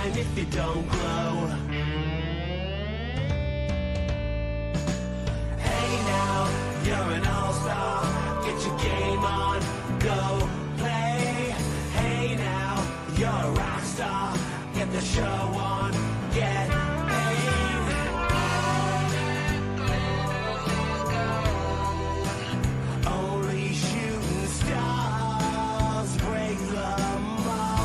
shine if you don't glow. Hey now, you're an all-star. Get your game on, go play. Hey now, you're a rock star. Get the show on, get paid. Only shooting stars break the mold.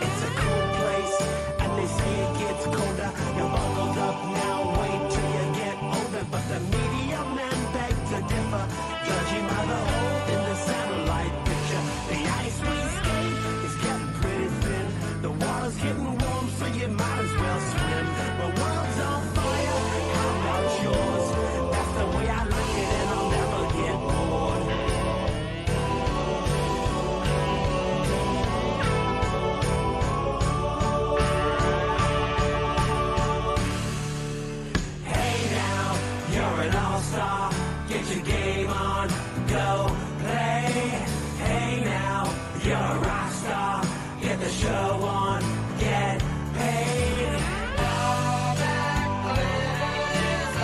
It's a cool place, and they say it gets colder. You're buckled up now, wait till you get older. But the media men beg to differ, judging by the hole in the satellite picture. The ice we skate is getting pretty thin. The water's getting warm, so you might as well swim. The world's on fire, how about yours? That's the way I like it, and I'll never get bored. Hey now, you're an all-star. Get your game on, go play. Hey now, you're a rock star. Get the show on, get paid. All that glitters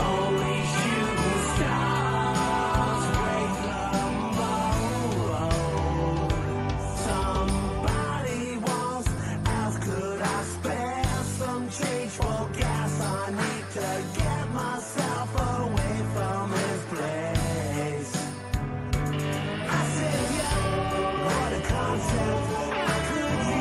only shooting stars break the mold. Somebody once asked, could I spare some change for gas? I need to get myself away from this place. I said, yeah, what a concept. I could use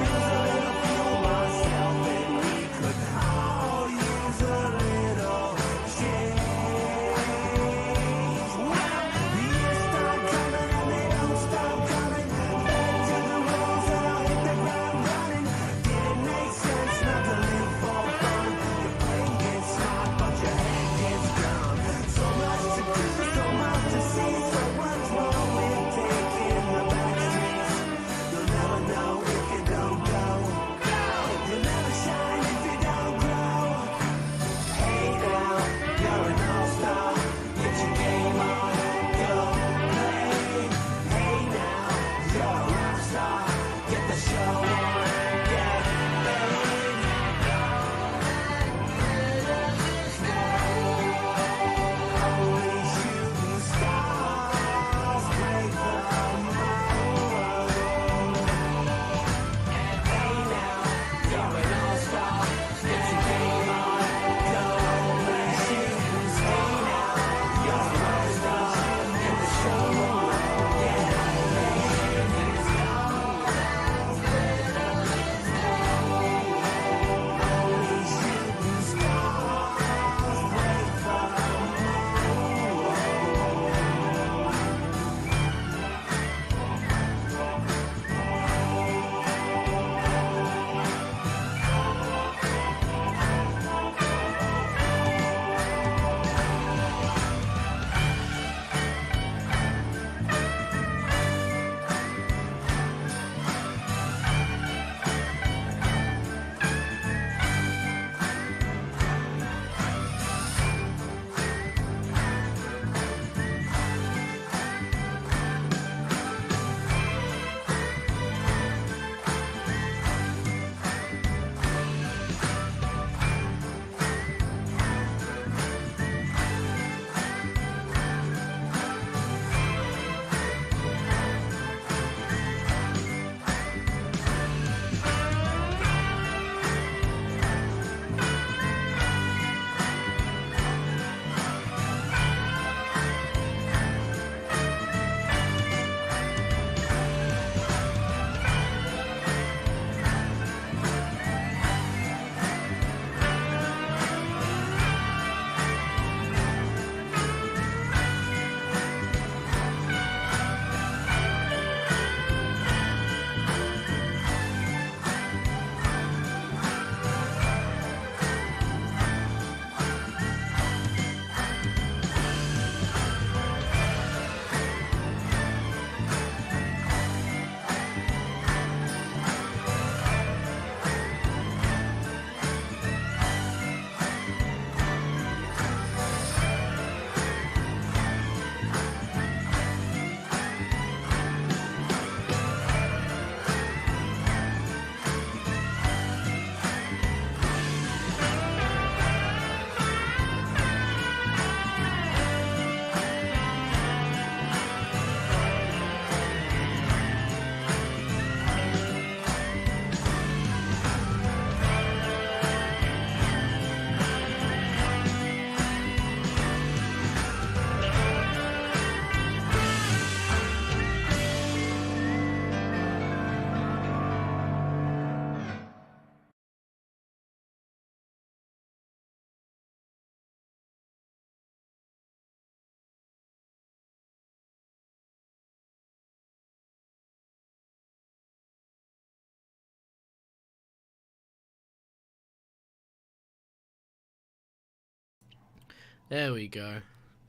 There we go.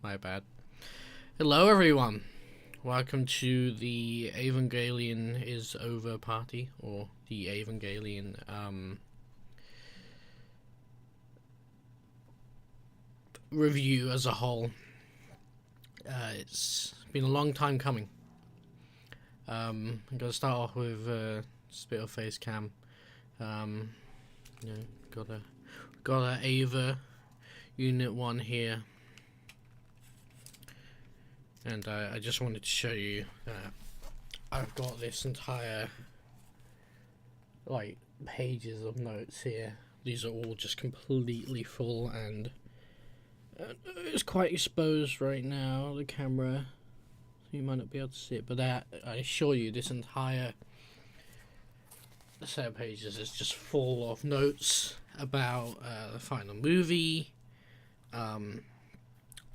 My bad. Hello everyone. Welcome to the Evangelion is over party, or the Evangelion review as a whole. It's been a long time coming. I'm gonna start off with spit of face cam. Got a Ava Unit 1 here, and I just wanted to show you that I've got this entire pages of notes here. These are all just completely full, and it's quite exposed right now, the camera, so you might not be able to see it, but I assure you this entire set of pages is just full of notes about the final movie,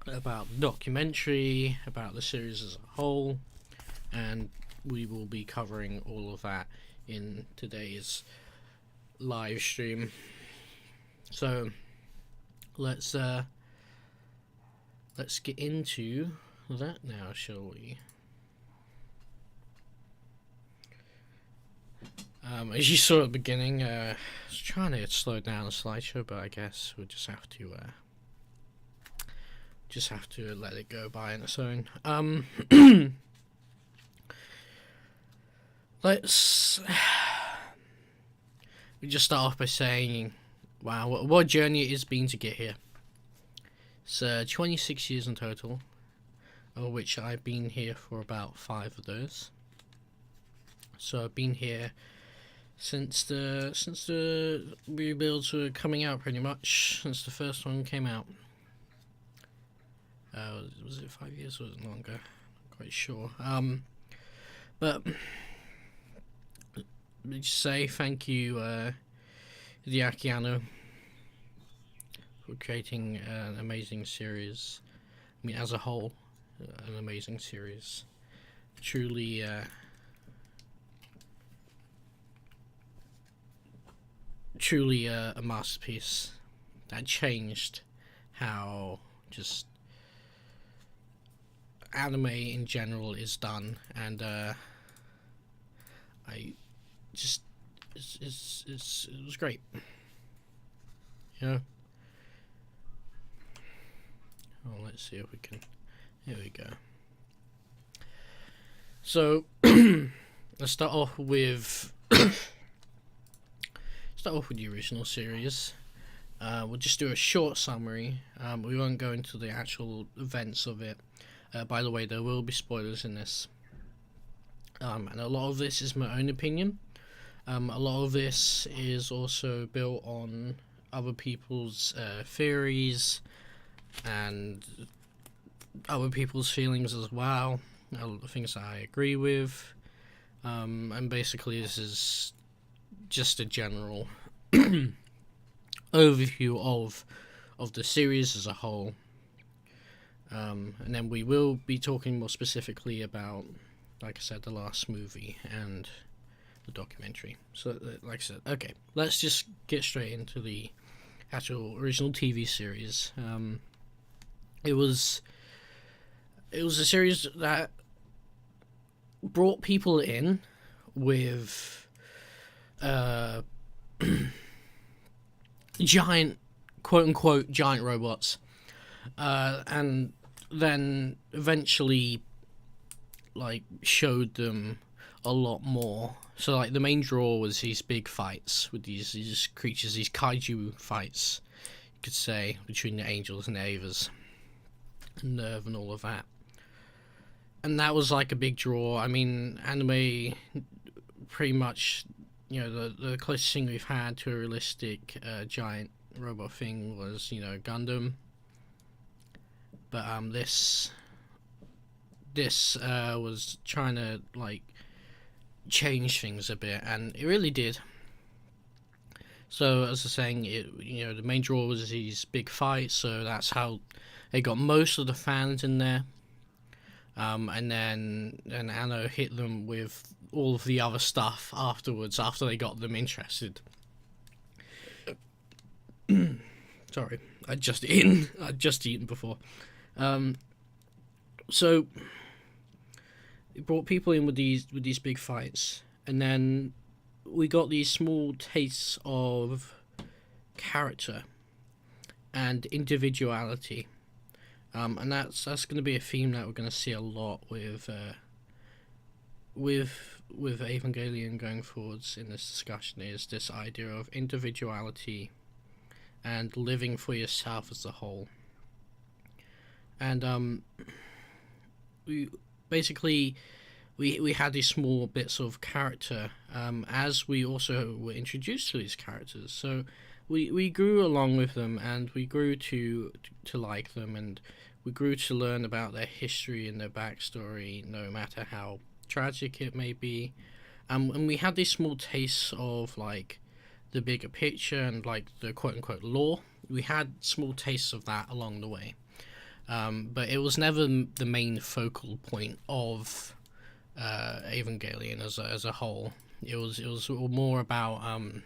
about the documentary, about the series as a whole, and we will be covering all of that in today's live stream. So let's get into that now, shall we? As you saw at the beginning, I was trying to slow down the slideshow, but I guess we'll just have to let it go by on its own. We just start off by saying, wow, what a journey it has been to get here. It's 26 years in total, of which I've been here for about 5 of those. So I've been here since the rebuilds were coming out, pretty much since the first one came out. Was it 5 years or was it longer? Not quite sure. But let me just say thank you, Hideaki Anno, for creating an amazing series. I mean, as a whole, an amazing series. Truly, a masterpiece that changed how just anime in general is done, and it was great, you know. Oh, let's see if we can. Here we go. So let's start off with the original series. We'll just do a short summary. We won't go into the actual events of it. By the way, there will be spoilers in this. And a lot of this is my own opinion. A lot of this is also built on other people's theories and other people's feelings as well. The things that I agree with. And basically this is just a general overview of the series as a whole, and then we will be talking more specifically about, like I said, the last movie and the documentary. So like I said, okay, let's just get straight into the actual original TV series. It was a series that brought people in with giant, quote-unquote, giant robots, and then eventually, showed them a lot more. So, the main draw was these big fights with these creatures, these kaiju fights, you could say, between the angels and the Avas, and Nerve and all of that. And that was, a big draw. I mean, anime, pretty much, the closest thing we've had to a realistic giant robot thing was, Gundam. But this was trying to change things a bit, and it really did. So as I was saying, the main draw was these big fights, so that's how they got most of the fans in there. And then Anno hit them with all of the other stuff afterwards, after they got them interested. Sorry, I'd just eaten. I'd just eaten before. So it brought people in with these big fights, and then we got these small tastes of character and individuality, and that's going to be a theme that we're going to see a lot with Evangelion going forwards in this discussion, is this idea of individuality and living for yourself as a whole. And we basically we had these small bits of character as we also were introduced to these characters. So we grew along with them, and we grew to like them, and we grew to learn about their history and their backstory, no matter how tragic it may be. And we had these small tastes of like the bigger picture and like the quote-unquote lore. We had small tastes of that along the way, but it was never the main focal point of Evangelion as a whole. It was more about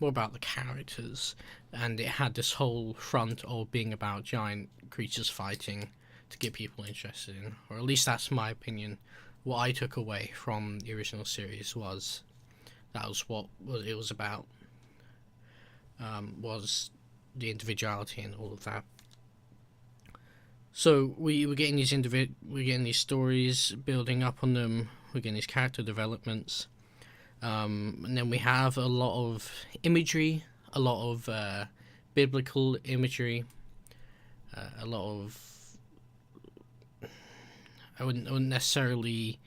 the characters, and it had this whole front of being about giant creatures fighting to get people interested in, or at least that's my opinion. What I took away from the original series was that was what it was about, was the individuality and all of that. So we're getting these stories, building up on them. We're getting these character developments, and then we have a lot of imagery, a lot of biblical imagery, a lot of I wouldn't necessarily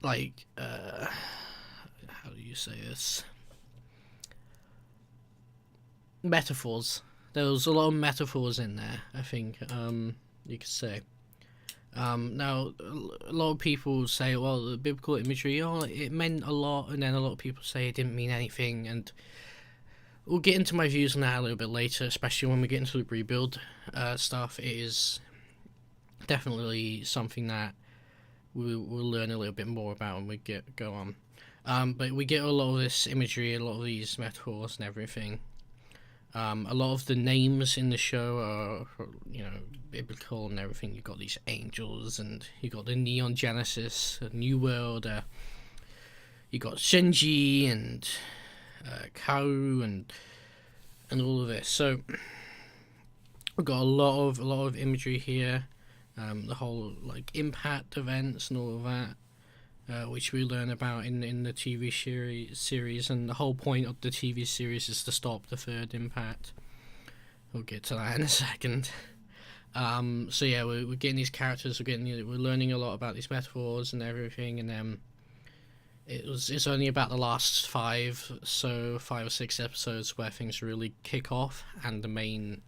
like how do you say this? Metaphors. There was a lot of metaphors in there, I think, you could say. Now, a lot of people say, well, the biblical imagery, it meant a lot, and then a lot of people say it didn't mean anything, and we'll get into my views on that a little bit later, especially when we get into the rebuild stuff. It is definitely something that we'll learn a little bit more about when we go on. But we get a lot of this imagery, a lot of these metaphors and everything. A lot of the names in the show are, biblical and everything. You've got these angels, and you got the Neon Genesis, a New World. You got Shinji and Kaoru and all of this. So we've got a lot of imagery here. The whole like impact events and all of that, which we learn about in the TV series, and the whole point of the TV series is to stop the third impact. We'll get to that in a second. So yeah, we're getting these characters, we're learning a lot about these metaphors and everything, and then it's only about the last 5 or 6 episodes where things really kick off, and the main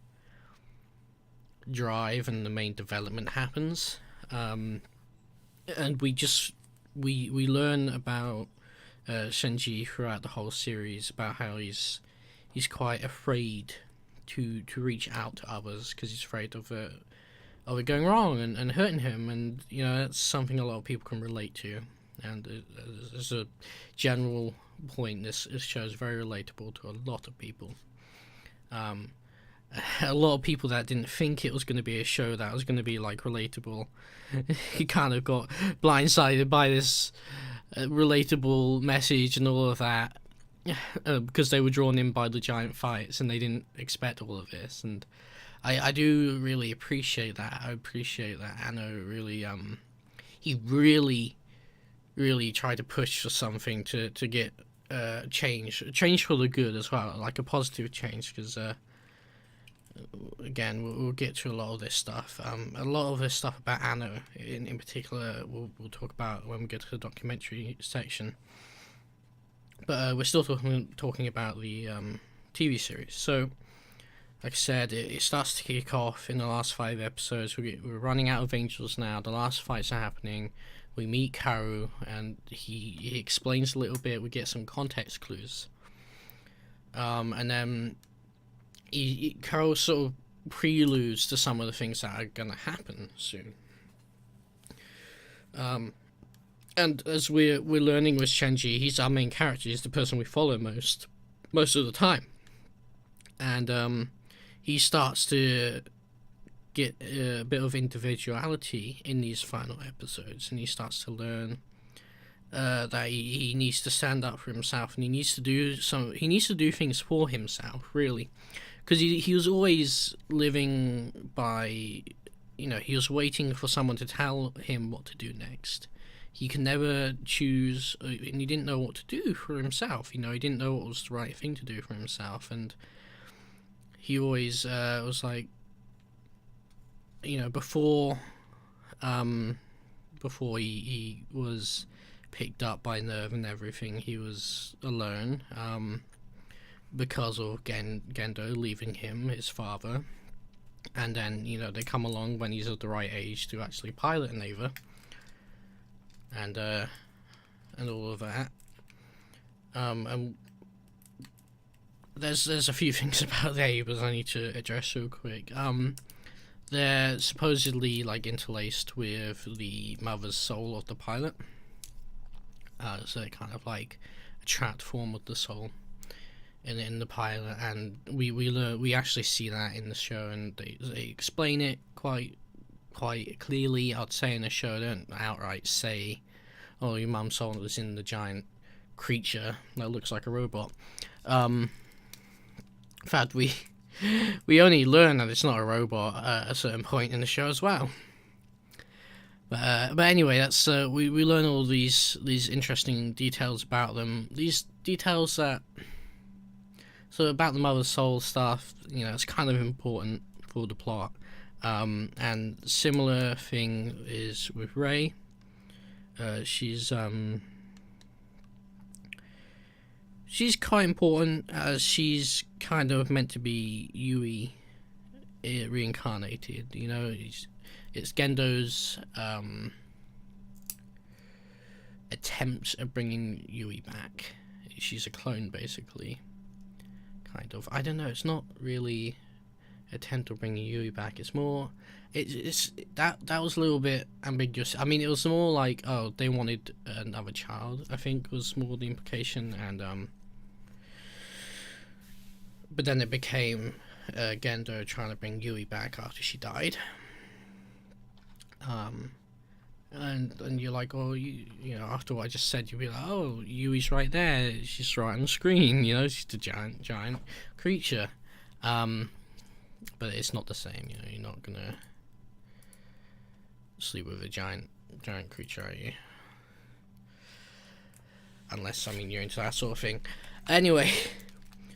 drive and the main development happens. And we learn about Shinji throughout the whole series, about how he's quite afraid to reach out to others because he's afraid of it going wrong and hurting him, and that's something a lot of people can relate to. And as a general point, this show is very relatable to a lot of people. A lot of people that didn't think it was going to be a show that was going to be like relatable, he kind of got blindsided by this relatable message and all of that, because they were drawn in by the giant fights and they didn't expect all of this. And I do really appreciate that. I appreciate that Anno really he really tried to push for something to get change for the good as well, like a positive change, because again, we'll get to a lot of this stuff. A lot of this stuff about Anno, in particular, we'll talk about when we get to the documentary section. But we're still talking about the TV series. So, like I said, it starts to kick off in the last 5 episodes. We're running out of angels now. The last fights are happening. We meet Kaoru, and he explains a little bit. We get some context clues. And then Kaoru sort of preludes to some of the things that are going to happen soon. And as we're learning with Shinji, he's our main character. He's the person we follow most of the time. and he starts to get a bit of individuality in these final episodes, and he starts to learn that he needs to stand up for himself, and he needs to do things for himself, really, because he was always living by, he was waiting for someone to tell him what to do next. He could never choose, and he didn't know what to do for himself. He didn't know what was the right thing to do for himself, and he always was like, before he was picked up by Nerve and everything, he was alone because of Gendo leaving him, his father, and then they come along when he's at the right age to actually pilot an Ava, and all of that. And there's a few things about the Avas I need to address real quick. They're supposedly interlaced with the mother's soul of the pilot. So they're kind of like a trapped form of the soul in the pilot, and we actually see that in the show, and they explain it quite clearly. I'd say in the show, they don't outright say, "Oh, your mum's soul is in the giant creature that looks like a robot." In fact, we only learn that it's not a robot at a certain point in the show as well. But anyway, that's we learn all these interesting details about them. These details about the mother's soul stuff, it's kind of important for the plot. And similar thing is with Rei. She's quite important, as she's kind of meant to be Yui reincarnated. It's Gendo's attempts at bringing Yui back. She's a clone, basically. Kind of. I don't know. It's not really attempt to bring Yui back. It's more. That was a little bit ambiguous. I mean, it was more like, oh, they wanted another child, I think was more the implication, and but then it became Gendo trying to bring Yui back after she died. And you're like, oh, after what I just said, you'll be like, oh, Yui's right there, she's right on the screen, she's a giant creature, but it's not the same. You're not gonna sleep with a giant creature, are you? Unless, you're into that sort of thing. Anyway,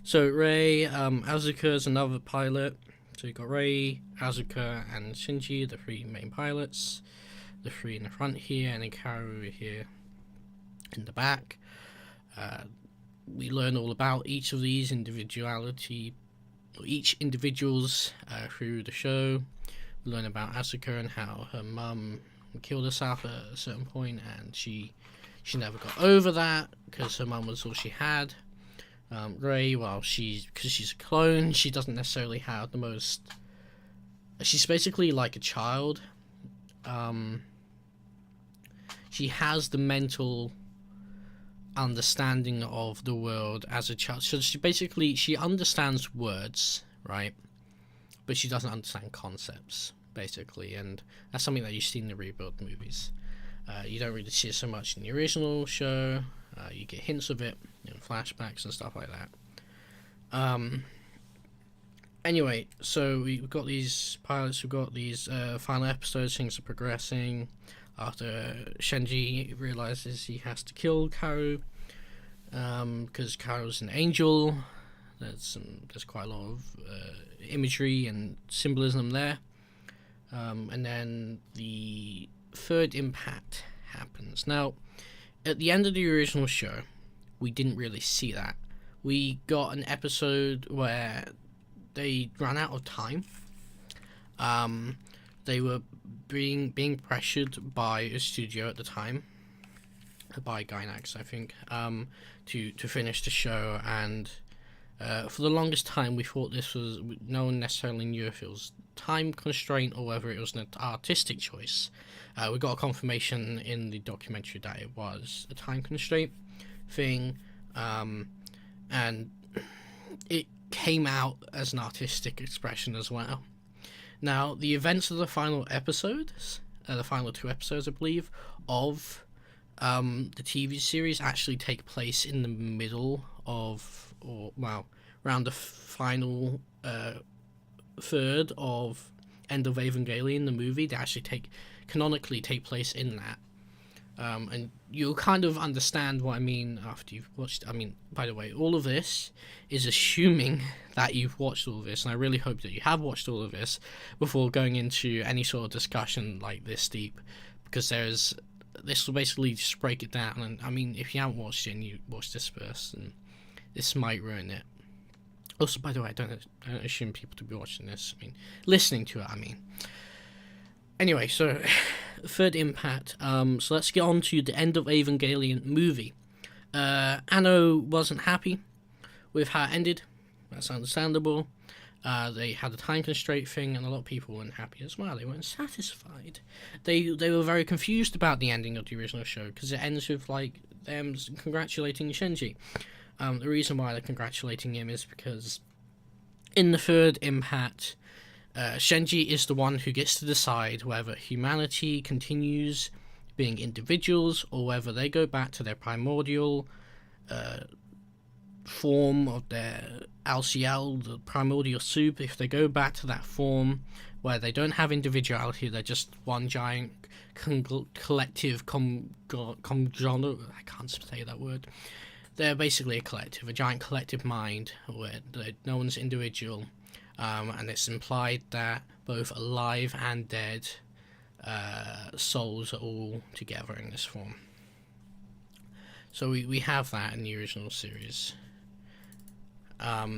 so Rei, Asuka's another pilot. So you've got Rei, Asuka, and Shinji, the three main pilots. The three in the front here, and then Kaoru here in the back. We learn all about each of these each individuals through the show. We learn about Asuka and how her mum killed herself at a certain point, and she never got over that because her mum was all she had. Rei, because she's a clone, she doesn't necessarily have the most. She's basically like a child. She has the mental understanding of the world as a child. So she understands words, right? But she doesn't understand concepts, basically, and that's something that you see in the Rebuild movies. You don't really see it so much in the original show. You get hints of it in flashbacks and stuff like that. Anyway, so we've got these pilots, we've got these final episodes, things are progressing. After Shinji realizes he has to kill Kaoru, because Kaoru's an angel. There's quite a lot of imagery and symbolism there. And then the third impact happens. Now, at the end of the original show, we didn't really see that. We got an episode where they ran out of time. They were being pressured by a studio at the time, by Gainax, I think, to finish the show, and for the longest time we thought this was, no one necessarily knew if it was time constraint or whether it was an artistic choice. We got a confirmation in the documentary that it was a time constraint thing, and it came out as an artistic expression as well. Now, the events of the final episodes, the final 2 episodes, I believe, of the TV series actually take place in the middle of, around the final third of End of Evangelion, the movie. They actually canonically take place in that. And you'll kind of understand what I mean after you've watched. I mean, by the way, all of this is assuming that you've watched all of this, and I really hope that you have watched all of this before going into any sort of discussion like this deep, because this will basically just break it down. And I mean, if you haven't watched it and you watch this first, and this might ruin it. Also, by the way, I don't assume people to be watching this. I mean, listening to it, I mean. Anyway, so third impact. So let's get on to the End of Evangelion movie. Anno wasn't happy with how it ended. That's understandable. They had a time constraint thing, and a lot of people weren't happy as well. They weren't satisfied. They were very confused about the ending of the original show, because it ends with like them congratulating Shinji. The reason why they're congratulating him is because in the third impact, Shinji is the one who gets to decide whether humanity continues being individuals or whether they go back to their primordial form of their LCL, the primordial soup. If they go back to that form where they don't have individuality, they're just one giant collective I can't say that word. They're basically a collective, a giant collective mind where no one's individual. And it's implied that both alive and dead souls are all together in this form. So we have that in the original series. By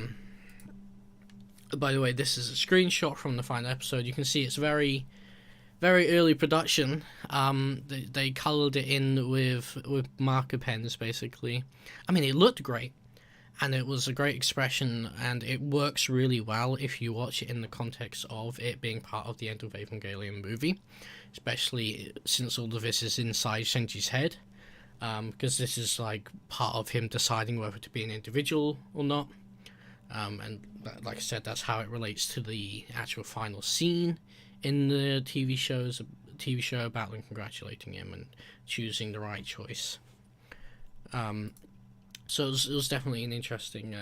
the way, this is a screenshot from the final episode. You can see it's very, very early production. They coloured it in with marker pens, basically. I mean, it looked great. And it was a great expression, and it works really well if you watch it in the context of it being part of the End of Evangelion movie, especially since all of this is inside Shinji's head, because this is like part of him deciding whether to be an individual or not, and like I said, that's how it relates to the actual final scene in the TV show about them congratulating him and choosing the right choice. So it was definitely an interesting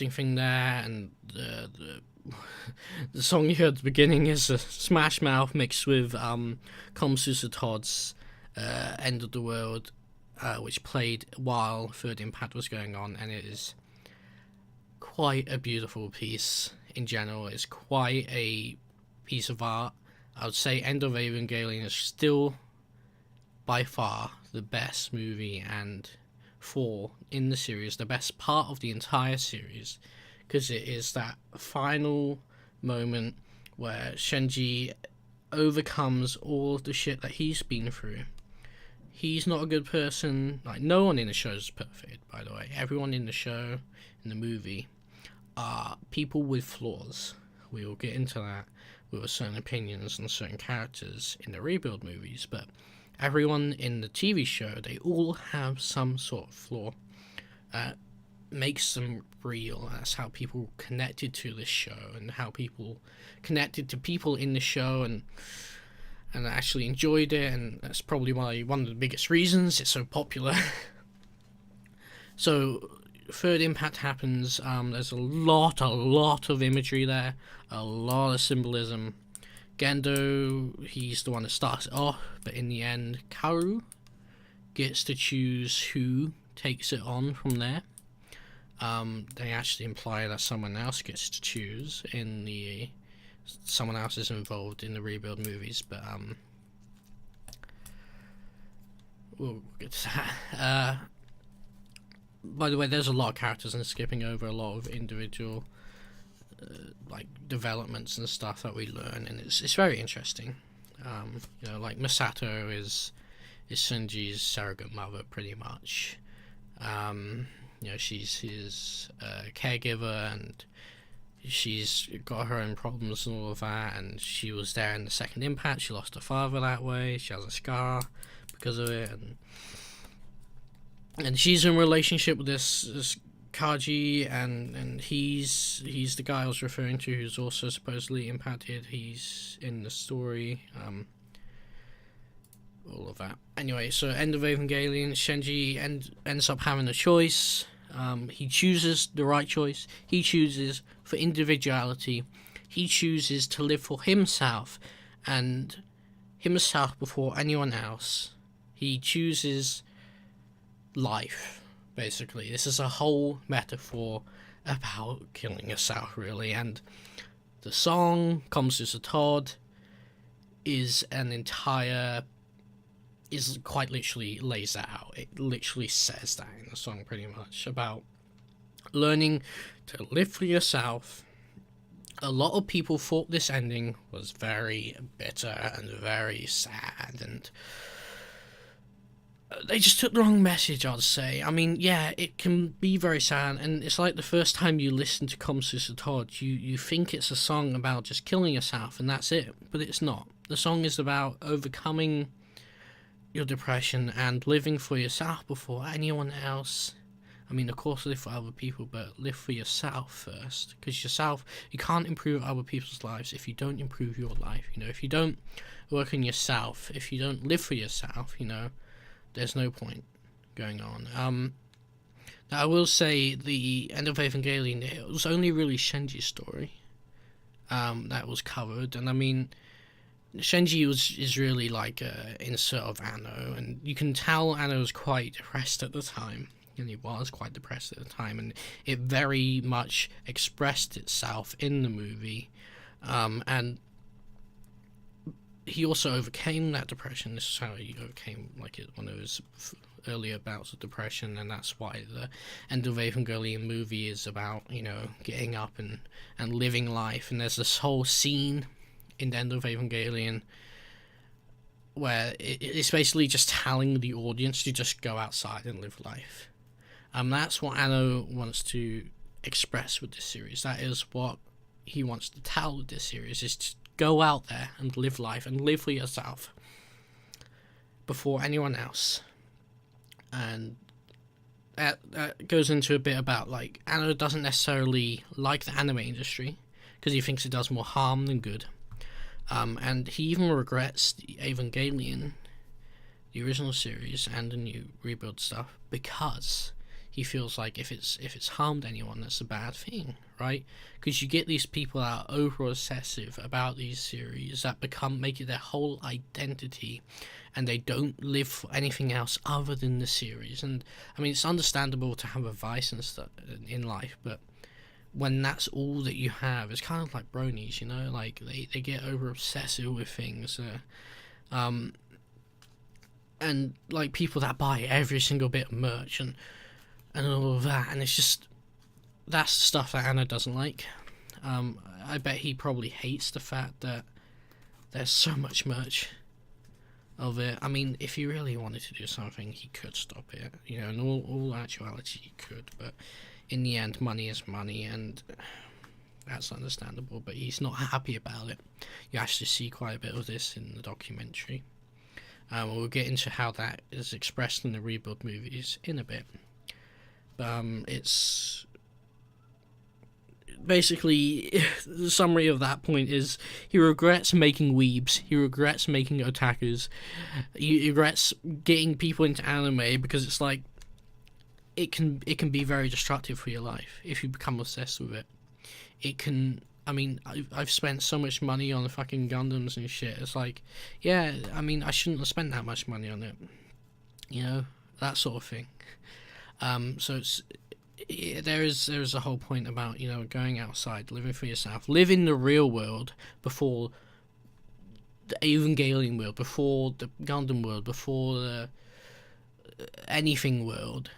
thing there, and the song you heard at the beginning is a Smash Mouth mixed with Komsusa Todd's End of the World, which played while Third Impact was going on, and it is quite a beautiful piece in general. It's quite a piece of art. I would say End of Evangelion is still by far the best movie and in the series, the best part of the entire series, because it is that final moment where Shinji overcomes all of the shit that he's been through. He's not a good person. Like, no one in the show is perfect, by the way. Everyone in the show, in the movie, are people with flaws. We will get into that with certain opinions on certain characters in the Rebuild movies, but everyone in the TV show, they all have some sort of flaw. Makes them real. That's how people connected to this show, and how people connected to people in the show, and actually enjoyed it, and that's probably one of the biggest reasons it's so popular. So, Third Impact happens. There's a lot of imagery there, a lot of symbolism. Gendo, he's the one that starts it off, but in the end, Kaoru gets to choose who takes it on from there. They actually imply that someone else gets to choose someone else is involved in the Rebuild movies, but we'll get to that. By the way, there's a lot of characters and skipping over a lot of individual like developments and stuff that we learn, and it's very interesting. Like Masato is Shinji's surrogate mother, pretty much. She's his caregiver, and she's got her own problems and all of that, and she was there in the second impact. She lost her father that way. She has a scar because of it, and she's in a relationship with this Kaji, and he's the guy I was referring to, who's also supposedly impacted. He's in the story. All of that. Anyway, so end of Evangelion, Shinji ends up having a choice. He chooses the right choice. He chooses for individuality. He chooses to live for himself, and himself before anyone else. He chooses life, basically. This is a whole metaphor about killing yourself, really. And the song, Komsusa Todd, is quite literally lays that out. It literally says that in the song, pretty much, about learning to live for yourself. A lot of people thought this ending was very bitter and very sad, and they just took the wrong message, I'd say. I mean, yeah, it can be very sad, and it's like the first time you listen to Komsusa Todd, you think it's a song about just killing yourself, and that's it, but it's not. The song is about overcoming your depression and living for yourself before anyone else. I mean, of course, live for other people, but live for yourself first. Because you can't improve other people's lives if you don't improve your life. If you don't work on yourself, if you don't live for yourself, there's no point going on. Now, I will say the end of Evangelion, it was only really Shinji's story that was covered. And I mean, Shinji is really like an insert of Anno, and you can tell Anno was quite depressed at the time. And he was quite depressed at the time, and it very much expressed itself in the movie. And he also overcame that depression. This is how he overcame one of his earlier bouts of depression, and that's why the end of Evangelion movie is about getting up and living life. And there's this whole scene in the end of Evangelion where it's basically just telling the audience to just go outside and live life. That's what Anno wants to express with this series. That is what he wants to tell with this series, is to go out there and live life and live for yourself before anyone else. And that goes into a bit about, Anno doesn't necessarily like the anime industry because he thinks it does more harm than good. And he even regrets the Evangelion, the original series, and the new rebuild stuff, because he feels like if it's harmed anyone, that's a bad thing, right? Because you get these people that are over obsessive about these series that make it their whole identity, and they don't live for anything else other than the series. And I mean, it's understandable to have a vice and stuff in life, but when that's all that you have, it's kind of like bronies, they get over obsessive with things, and like people that buy every single bit of merch and all of that, and it's just, that's the stuff that Anna doesn't like. I bet he probably hates the fact that there's so much merch of it. I mean, if he really wanted to do something, he could stop it, in all actuality he could, but in the end, money is money, and that's understandable, but he's not happy about it. You actually see quite a bit of this in the documentary. We'll get into how that is expressed in the rebuild movies in a bit. It's basically, the summary of that point is he regrets making weebs, he regrets making otakus, he regrets getting people into anime, because it's like, it can be very destructive for your life if you become obsessed with it. It can, I mean, I've spent so much money on fucking Gundams and shit. It's like, yeah, I mean, I shouldn't have spent that much money on it. That sort of thing. So there is a whole point about, going outside, living for yourself, live in the real world before the Evangelion world, before the Gundam world, before the anything world.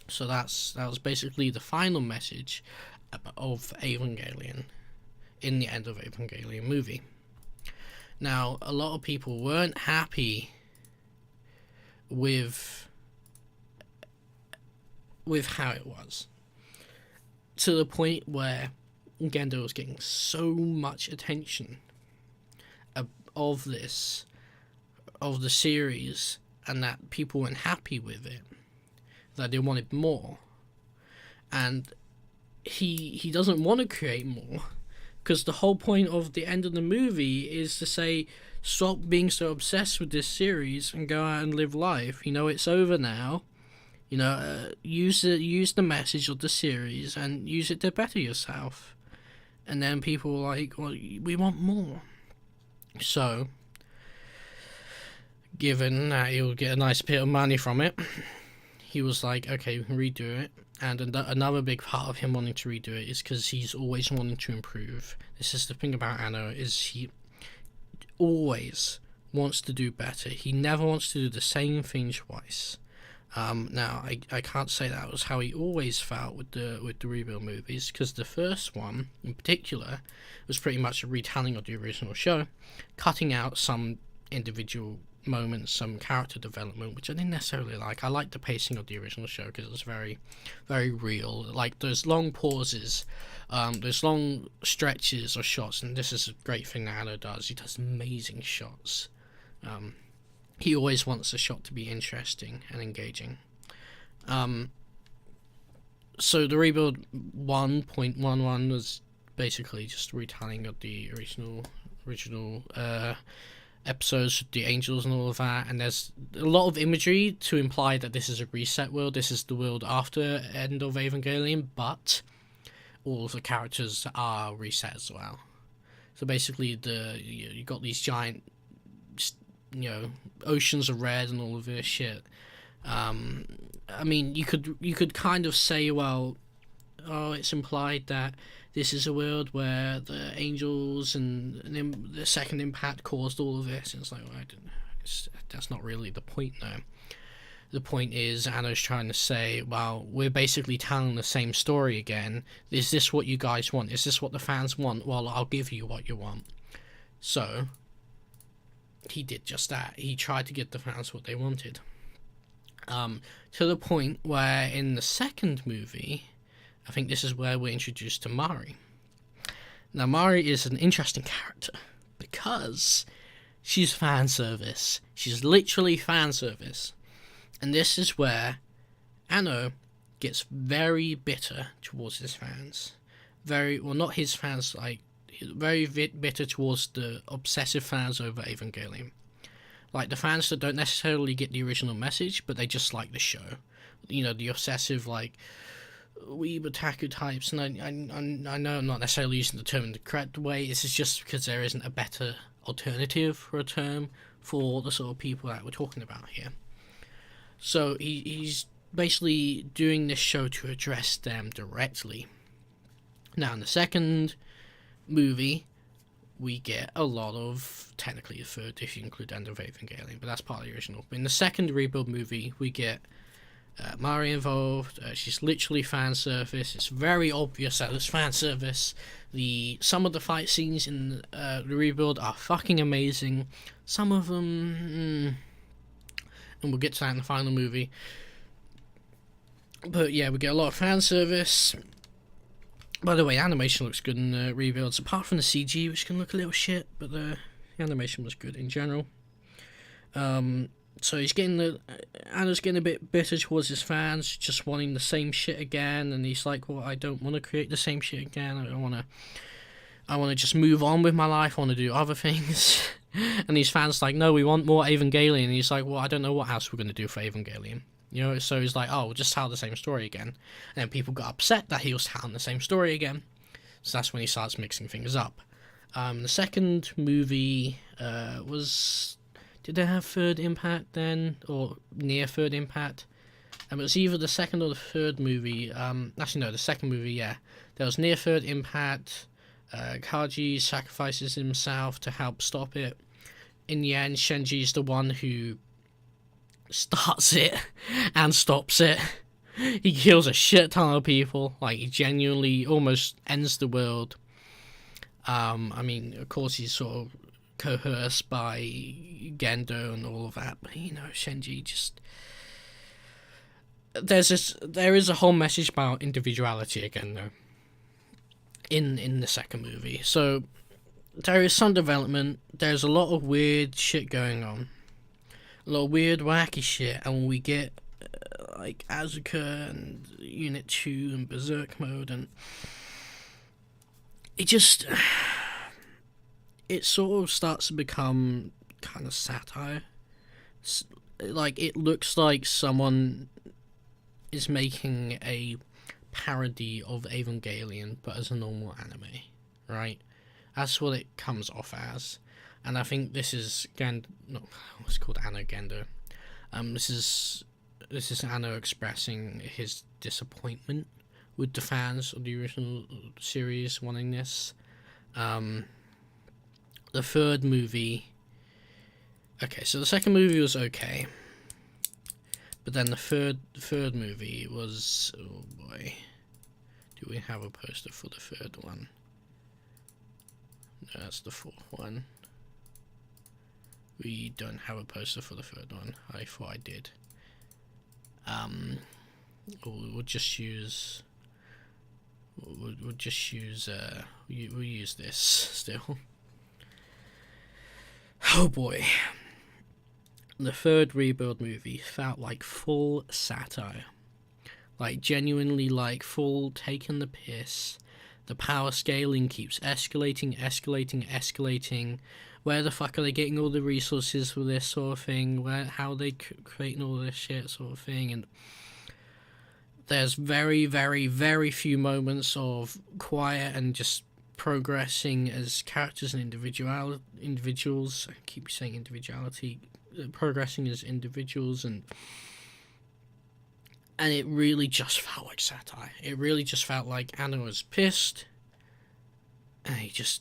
So that was basically the final message of Evangelion in the end of Evangelion movie. Now, a lot of people weren't happy with how it was, to the point where Gendo was getting so much attention of the series, and that people weren't happy with it, that they wanted more. and he doesn't want to create more, because the whole point of the end of the movie is to say, stop being so obsessed with this series and go out and live life. It's over now. Use the message of the series and use it to better yourself. And then people were like, well, we want more. So, given that he'll get a nice bit of money from it, he was like, okay, we can redo it. And another big part of him wanting to redo it is because he's always wanting to improve. This is the thing about Anno, is he always wants to do better. He never wants to do the same thing twice. Now, I can't say that was how he always felt with the rebuild movies, because the first one in particular was pretty much a retelling of the original show, cutting out some individual moments, some character development, which I didn't necessarily like. I liked the pacing of the original show because it was very, very real. Like, there's long pauses, there's long stretches of shots, and this is a great thing that Anno does. He does amazing shots. He always wants a shot to be interesting and engaging. So the rebuild 1.11 was basically just a retelling of the original episodes with the angels and all of that, and there's a lot of imagery to imply that this is a reset world. This is the world after end of Evangelion, but all of the characters are reset as well. So basically, you got these giant, oceans of red and all of this shit. I mean, you could kind of say, well, it's implied that this is a world where the angels and the second impact caused all of this. And it's like, well, that's not really the point, though. The point is, Anno's trying to say, well, we're basically telling the same story again. Is this what you guys want? Is this what the fans want? Well, I'll give you what you want. So, he did just that. He tried to give the fans what they wanted. To the point where in the second movie, I think this is where we're introduced to Mari. Now, Mari is an interesting character because she's fan service. She's literally fan service. And this is where Anno gets very bitter towards his fans. Not his fans, like, very bitter towards the obsessive fans over Evangelion. Like, the fans that don't necessarily get the original message, but they just like the show. The obsessive, like, weeb otaku types, and I know I'm not necessarily using the term in the correct way. This is just because there isn't a better alternative for a term for the sort of people that we're talking about here. So he's basically doing this show to address them directly. Now, in the second movie, we get a lot of, technically the third if you include End of Evangelion, but that's part of the original. But in the second rebuild movie, we get Mari involved. She's literally fan service. It's very obvious that it's fan service. Some of the fight scenes in the rebuild are fucking amazing. Some of them, and we'll get to that in the final movie. But yeah, we get a lot of fan service. By the way, animation looks good in the rebuilds, apart from the CG, which can look a little shit, but the animation was good in general. So Anna's getting a bit bitter towards his fans, just wanting the same shit again, and he's like, well, I don't want to create the same shit again, I want to just move on with my life, I want to do other things. And these fans like, no, we want more Evangelion, and he's like, well, I don't know what else we're going to do for Evangelion. So he's like, oh, we'll just tell the same story again. And then people got upset that he was telling the same story again. So that's when he starts mixing things up. The second movie did they have third impact then? Or near third impact? It was either the second or the third movie. Actually, no, the second movie, yeah. There was near third impact. Kaji sacrifices himself to help stop it. In the end, Shenji's the one who starts it and stops it. He kills a shit ton of people. Like, he genuinely almost ends the world. I mean, of course, he's sort of coerced by Gendo and all of that, but Shenji just... There is a whole message about individuality again, though, in the second movie. So there is some development. There's a lot of weird shit going on. A lot of weird, wacky shit, and we get like Asuka and Unit 2 and Berserk mode, and it just it sort of starts to become kind of satire. Like, it looks like someone is making a parody of Evangelion, but as a normal anime, right? That's what it comes off as. And I think this is it's called Anno Gendo. This is Anno expressing his disappointment with the fans of the original series wanting this. The third movie. Okay, so the second movie was okay, but then the third movie was, oh boy, do we have a poster for the third one? No, that's the fourth one. We don't have a poster for the third one. I thought I did. We'll just use. We'll use this still. Oh boy. The third Rebuild movie felt like full satire. Like, genuinely, like, full taking the piss. The power scaling keeps escalating. Where the fuck are they getting all the resources for this sort of thing? How are they creating all this shit sort of thing? And there's very, very, very few moments of quiet and just progressing as characters and individuals. I keep saying individuality. Progressing as individuals, and it really just felt like satire. It really just felt like Anna was pissed, and he just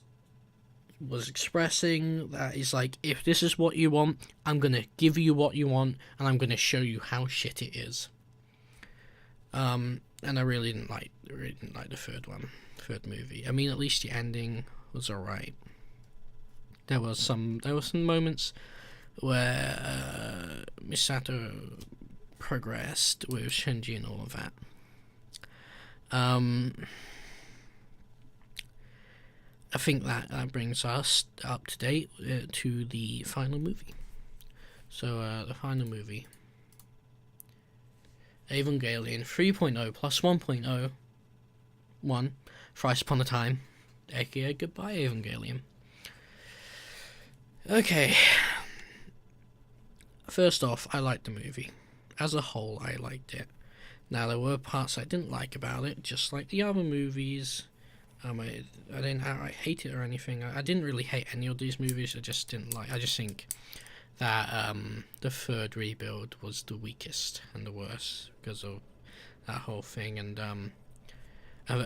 was expressing that he's like, if this is what you want, I'm gonna give you what you want, and I'm gonna show you how shit it is. And I really didn't like the third movie. I mean, at least the ending was alright. There were some moments where Misato progressed with Shinji and all of that. I think that brings us up to date to the final movie. So the final movie, Evangelion 3.0 plus 1.0 1, Thrice Upon a Time, aka Goodbye Evangelion. Okay. First off, I liked the movie. As a whole, I liked it. Now, there were parts I didn't like about it, just like the other movies. I didn't outright hate it or anything. I didn't really hate any of these movies. I just think that the third Rebuild was the weakest and the worst because of that whole thing. And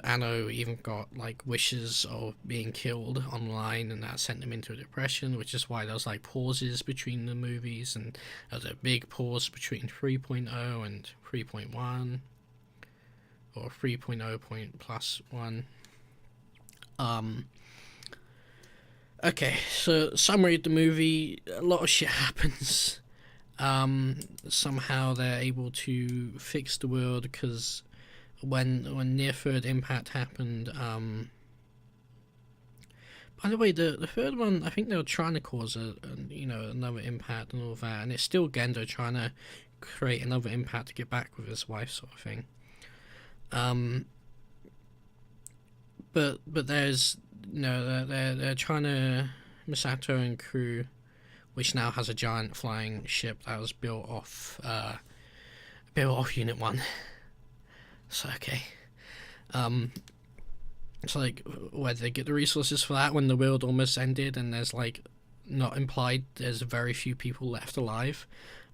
Anno even got like wishes of being killed online, and that sent him into a depression, which is why there was like pauses between the movies, and there was a big pause between 3.0 and 3.1, or 3.0+1. Okay, so summary of the movie: a lot of shit happens. Somehow they're able to fix the world because when near third impact happened, by the way, the third one, I think they were trying to cause another impact and all that, and it's still Gendo trying to create another impact to get back with his wife, sort of thing. But there's they're trying to, Misato and crew, which now has a giant flying ship that was built off Unit 1. So, okay. It's like, where did they get the resources for that when the world almost ended and there's like, not implied, there's very few people left alive.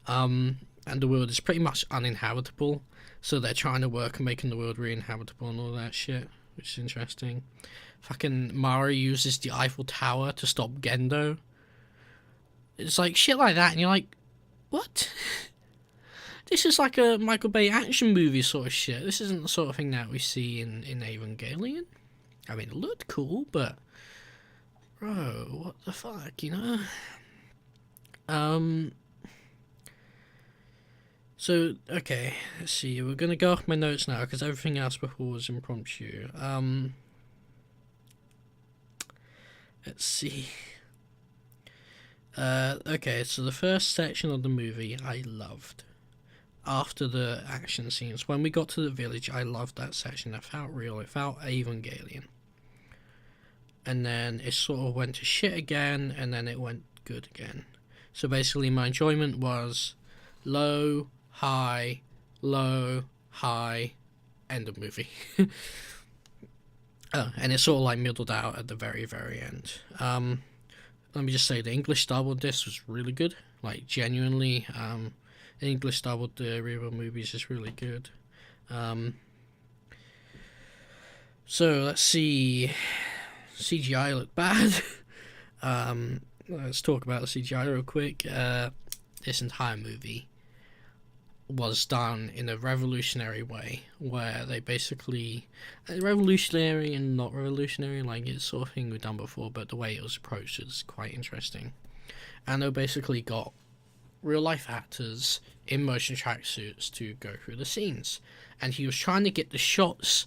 And the world is pretty much uninhabitable. So they're trying to work on making the world re-inhabitable and all that shit, which is interesting. Fucking Mari uses the Eiffel Tower to stop Gendo. It's like shit like that, and you're like, what? This is like a Michael Bay action movie sort of shit. This isn't the sort of thing that we see in Evangelion. I mean, it looked cool, but bro, what the fuck, you know? So, okay, let's see. We're gonna go off my notes now because everything else before was impromptu. Let's see. Okay, so the first section of the movie I loved. after the action scenes, when we got to the village, I loved that section. It felt real. It felt Evangelion. And then it sort of went to shit again, and then it went good again. So basically, my enjoyment was low, high, end of movie. And it's sort of like middled out at the very, very end. Let me just say, the English dub on this was really good. Like, genuinely, the English dub of the real movies is really good. So, let's see. CGI looked bad. Let's talk about the CGI real quick. This entire movie was done in a revolutionary way, where they basically revolutionary and not revolutionary, like it's sort of thing we've done before, but the way it was approached is quite interesting. And they basically got real life actors in motion tracksuits to go through the scenes, and he was trying to get the shots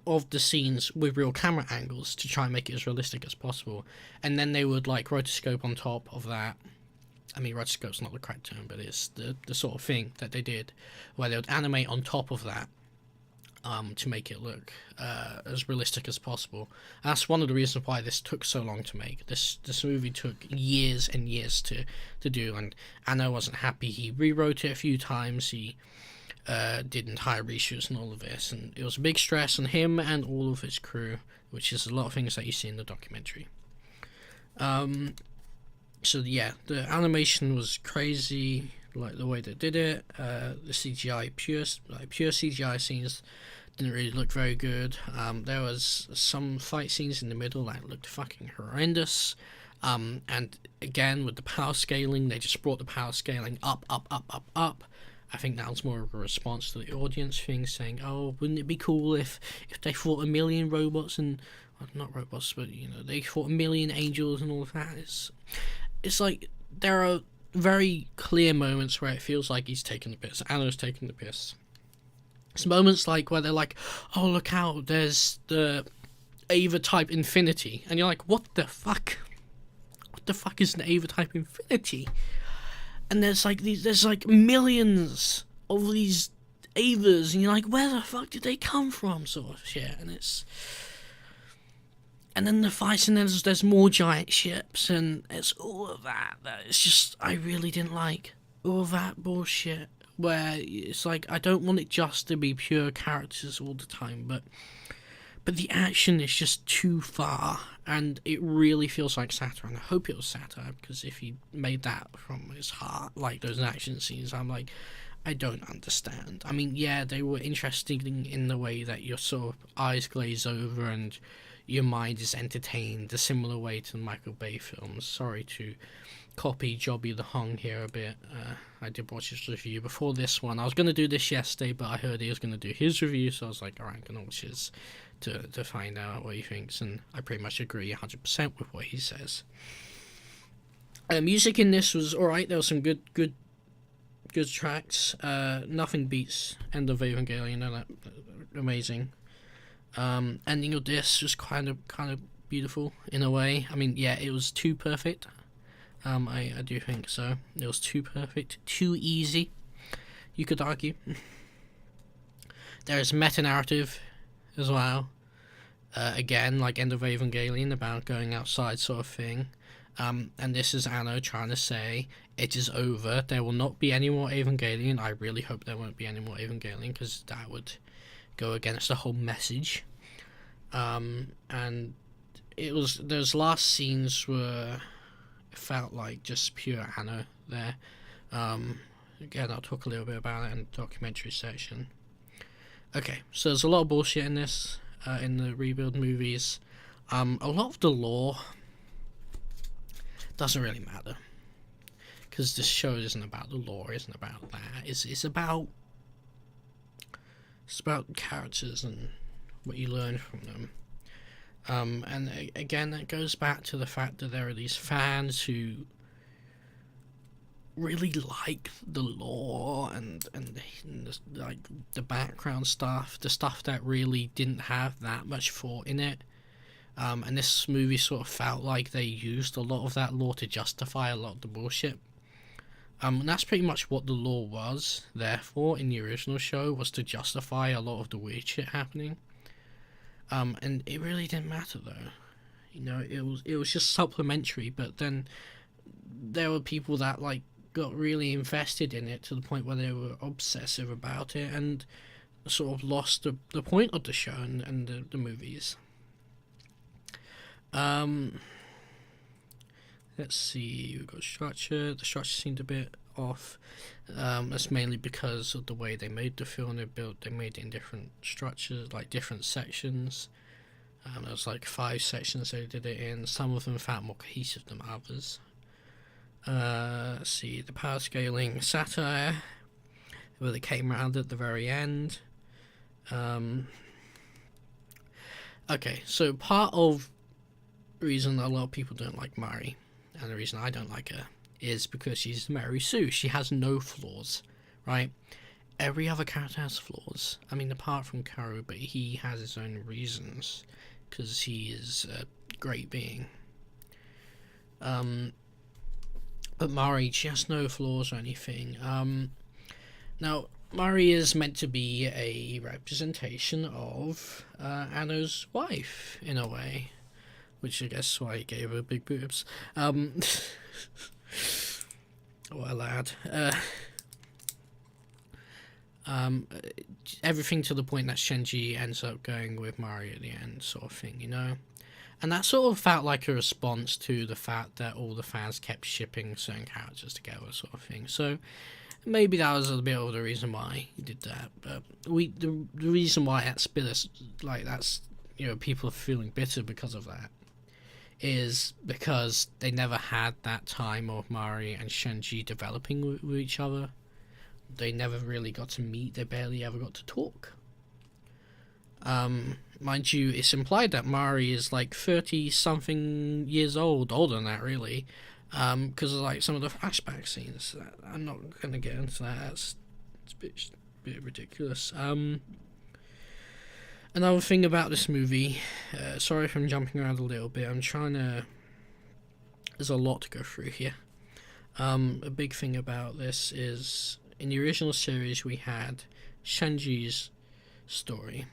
of the scenes with real camera angles to try and make it as realistic as possible. And then they would like rotoscope on top of that. I mean, rotoscope's not the correct term, but it's the sort of thing that they did, where they would animate on top of that to make it look as realistic as possible. And that's one of the reasons why this took so long to make. This movie took years and years to do, and Anno wasn't happy. He rewrote it a few times. He did entire reshoots and all of this, and it was a big stress on him and all of his crew, which is a lot of things that you see in the documentary. So yeah, the animation was crazy, like the way they did it. The CGI, pure CGI scenes didn't really look very good. There was some fight scenes in the middle that looked fucking horrendous. And again, with the power scaling, they just brought the power scaling up. I think that was more of a response to the audience thing, saying, "Oh, wouldn't it be cool if they fought a million robots and well, not robots, but they fought a million angels and all of that?" It's like there are very clear moments where it feels like he's taking the piss. Anno's taking the piss. It's moments like where they're like, "Oh, look out! There's the Ava type infinity," and you're like, "What the fuck? What the fuck is an Ava type infinity?" And there's like millions of these Avas, and you're like, where the fuck did they come from, sort of shit. And then the fights, and there's more giant ships, and it's all of that it's just, I really didn't like all of that bullshit, where it's like, I don't want it just to be pure characters all the time, but the action is just too far, and it really feels like satire, and I hope it was satire, because if he made that from his heart, like those action scenes, I'm like, I don't understand. I mean, yeah, they were interesting in the way that your sort of eyes glaze over and your mind is entertained, a similar way to the Michael Bay films. Sorry to copy Jobby the Hong here a bit. I did watch his review before this one. I was going to do this yesterday, but I heard he was going to do his review, so I was like, alright, I'm going to watch his to find out what he thinks, and I pretty much agree 100% with what he says. Music in this was alright. There was some good tracks. Nothing beats End of Evangelion. That amazing. Ending of this was kind of beautiful in a way. I mean, yeah, it was too perfect. I do think so. It was too perfect, too easy, you could argue. There is meta-narrative as well. Again, like End of Evangelion, about going outside sort of thing. And this is Anno trying to say, it is over. There will not be any more Evangelion. I really hope there won't be any more Evangelion, because that would go against the whole message. And those last scenes were, it felt like just pure Anno there. Again, I'll talk a little bit about it in the documentary section. Okay, so there's a lot of bullshit in this, in the rebuild movies. A lot of the lore doesn't really matter, because this show isn't about the lore, isn't about that. It's about characters and what you learn from them. And again, that goes back to the fact that there are these fans who really like the lore and like the background stuff, the stuff that really didn't have that much thought in it. And this movie sort of felt like they used a lot of that lore to justify a lot of the bullshit. And that's pretty much what the law was there for in the original show, was to justify a lot of the weird shit happening. And it really didn't matter though. You know, it was just supplementary, but then there were people that like got really invested in it to the point where they were obsessive about it and sort of lost the point of the show and the movies. Let's see, we've got structure. The structure seemed a bit off. That's mainly because of the way they made the film. They made it in different structures, like different sections. There was like 5 sections they did it in. Some of them felt more cohesive than others. Let's see, the power scaling satire, where they came around at the very end. Okay, so part of the reason a lot of people don't like Mari, and the reason I don't like her, is because she's Mary Sue. She has no flaws, right? Every other character has flaws. I mean, apart from Karu, but he has his own reasons, because he is a great being. But Mari, she has no flaws or anything. Now, Mari is meant to be a representation of Anno's wife, in a way. Which I guess why he gave her big boobs. What a lad. Everything to the point that Shenji ends up going with Mari at the end, sort of thing, you know? And that sort of felt like a response to the fact that all the fans kept shipping certain characters together, sort of thing. So maybe that was a bit of the reason why he did that. But the reason why that's bitter, like that's, you know, people are feeling bitter because of that, is because they never had that time of Mari and Shenji developing with each other. They never really got to meet. They barely ever got to talk. Mind you, it's implied that Mari is like 30-something years old, older than that, really, because of like some of the flashback scenes. I'm not going to get into that. It's a bit ridiculous. Another thing about this movie, sorry if I'm jumping around a little bit, there's a lot to go through here. A big thing about this is, in the original series we had Shenji's story.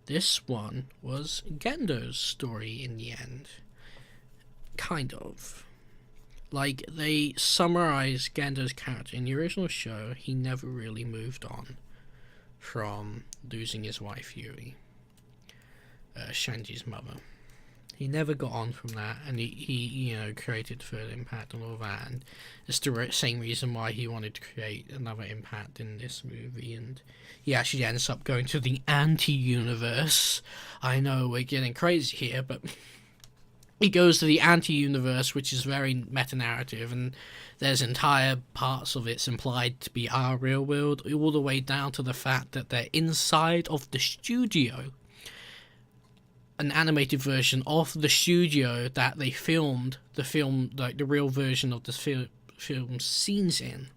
This one was Gendo's story in the end. Kind of. Like, they summarized Gendo's character. In the original show, he never really moved on from losing his wife Yuri, Shenji's mother. He never got on from that, and he you know, created further impact and all that, and it's the same reason why he wanted to create another impact in this movie, and he actually ends up going to the anti-universe. I know we're getting crazy here, but he goes to the anti-universe, which is very meta-narrative, and there's entire parts of it's implied to be our real world, all the way down to the fact that they're inside of the studio, an animated version of the studio that they filmed the film, like the real version of the film scenes in,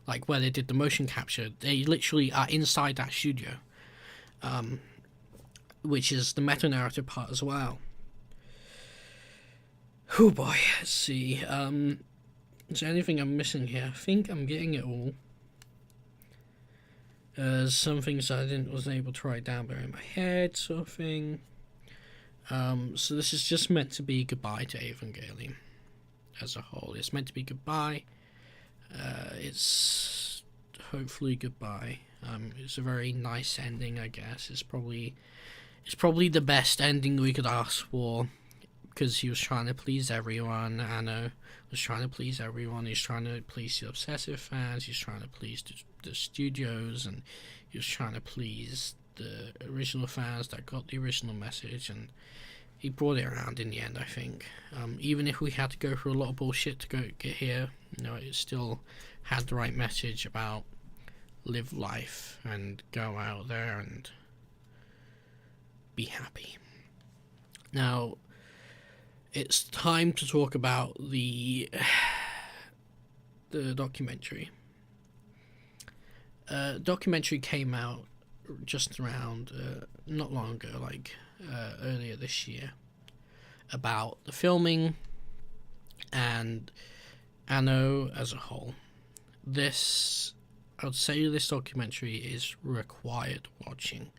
like where they did the motion capture. They literally are inside that studio, which is the meta-narrative part as well. Oh boy, let's see. Is there anything I'm missing here? I think I'm getting it all. Some things I wasn't able to write down, but in my head, sort of thing. So this is just meant to be goodbye to Evangelion as a whole. It's meant to be goodbye. It's hopefully goodbye. It's a very nice ending, I guess. It's probably the best ending we could ask for, because he was trying to please everyone. Anno was trying to please everyone. He's trying to please the obsessive fans. He's trying to please the studios, and he was trying to please the original fans that got the original message, and he brought it around in the end, I think. Even if we had to go through a lot of bullshit to get here, you know, it still had the right message about live life and go out there and be happy. Now, it's time to talk about the documentary. Documentary came out just around not long ago, like earlier this year, about the filming and Anno as a whole. this, I would say this documentary is required watching